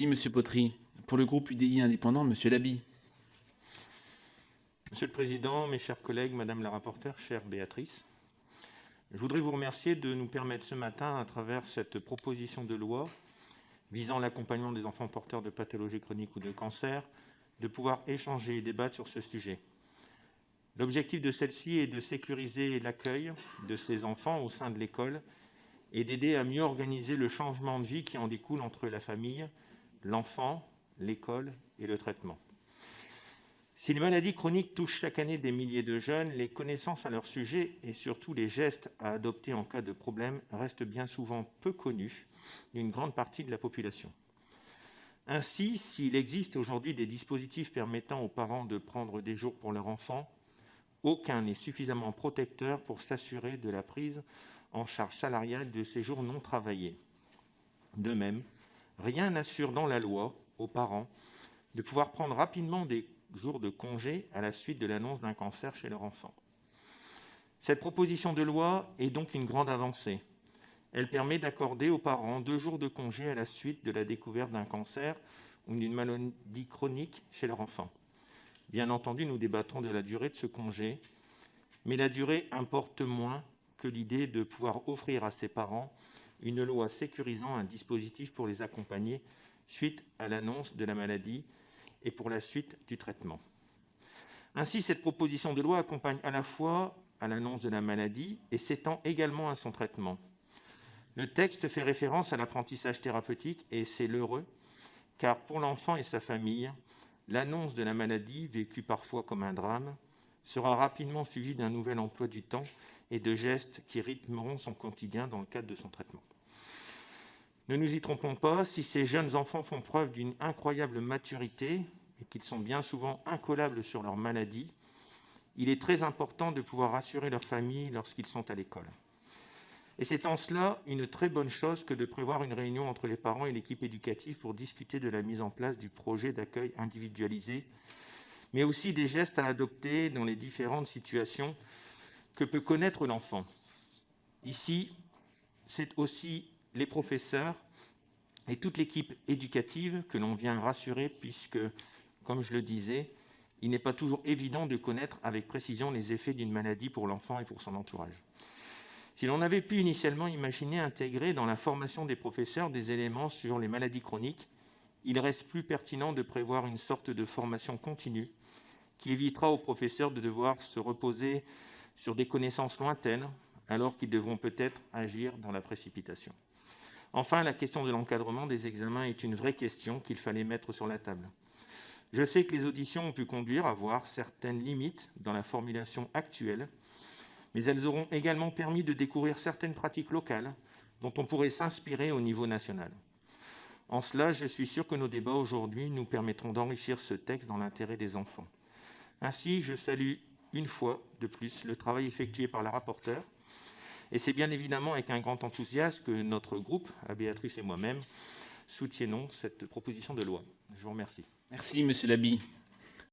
Oui, Monsieur Potry. Pour le groupe UDI indépendant, Monsieur Labi. Monsieur le Président, mes chers collègues, Madame la rapporteure, chère Béatrice, je voudrais vous remercier de nous permettre ce matin, à travers cette proposition de loi visant l'accompagnement des enfants porteurs de pathologies chroniques ou de cancer, de pouvoir échanger et débattre sur ce sujet. L'objectif de celle-ci est de sécuriser l'accueil de ces enfants au sein de l'école et d'aider à mieux organiser le changement de vie qui en découle entre la famille, l'enfant, l'école et le traitement. Si les maladies chroniques touchent chaque année des milliers de jeunes, les connaissances à leur sujet et surtout les gestes à adopter en cas de problème restent bien souvent peu connus d'une grande partie de la population. Ainsi, s'il existe aujourd'hui des dispositifs permettant aux parents de prendre des jours pour leur enfant, aucun n'est suffisamment protecteur pour s'assurer de la prise en charge salariale de ces jours non travaillés. De même, rien n'assure dans la loi aux parents de pouvoir prendre rapidement des jours de congé à la suite de l'annonce d'un cancer chez leur enfant. Cette proposition de loi est donc une grande avancée. Elle permet d'accorder aux parents 2 jours de congé à la suite de la découverte d'un cancer ou d'une maladie chronique chez leur enfant. Bien entendu, nous débattrons de la durée de ce congé, mais la durée importe moins que l'idée de pouvoir offrir à ces parents une loi sécurisant un dispositif pour les accompagner suite à l'annonce de la maladie et pour la suite du traitement. Ainsi, cette proposition de loi accompagne à la fois à l'annonce de la maladie et s'étend également à son traitement. Le texte fait référence à l'apprentissage thérapeutique et c'est l'heureux, car pour l'enfant et sa famille, l'annonce de la maladie, vécue parfois comme un drame, sera rapidement suivie d'un nouvel emploi du temps et de gestes qui rythmeront son quotidien dans le cadre de son traitement. Ne nous y trompons pas, si ces jeunes enfants font preuve d'une incroyable maturité et qu'ils sont bien souvent incollables sur leur maladie, il est très important de pouvoir rassurer leur famille lorsqu'ils sont à l'école. Et c'est en cela une très bonne chose que de prévoir une réunion entre les parents et l'équipe éducative pour discuter de la mise en place du projet d'accueil individualisé, mais aussi des gestes à adopter dans les différentes situations que peut connaître l'enfant. Ici, c'est aussi les professeurs et toute l'équipe éducative que l'on vient rassurer puisque, comme je le disais, il n'est pas toujours évident de connaître avec précision les effets d'une maladie pour l'enfant et pour son entourage. Si l'on avait pu initialement imaginer intégrer dans la formation des professeurs des éléments sur les maladies chroniques, il reste plus pertinent de prévoir une sorte de formation continue qui évitera aux professeurs de devoir se reposer sur des connaissances lointaines alors qu'ils devront peut-être agir dans la précipitation. Enfin, la question de l'encadrement des examens est une vraie question qu'il fallait mettre sur la table. Je sais que les auditions ont pu conduire à voir certaines limites dans la formulation actuelle, mais elles auront également permis de découvrir certaines pratiques locales dont on pourrait s'inspirer au niveau national. En cela, je suis sûr que nos débats aujourd'hui nous permettront d'enrichir ce texte dans l'intérêt des enfants. Ainsi, je salue une fois de plus le travail effectué par la rapporteure, et c'est bien évidemment avec un grand enthousiasme que notre groupe, à Béatrice et moi-même, soutiennons cette proposition de loi. Je vous remercie. Merci, Monsieur Labi.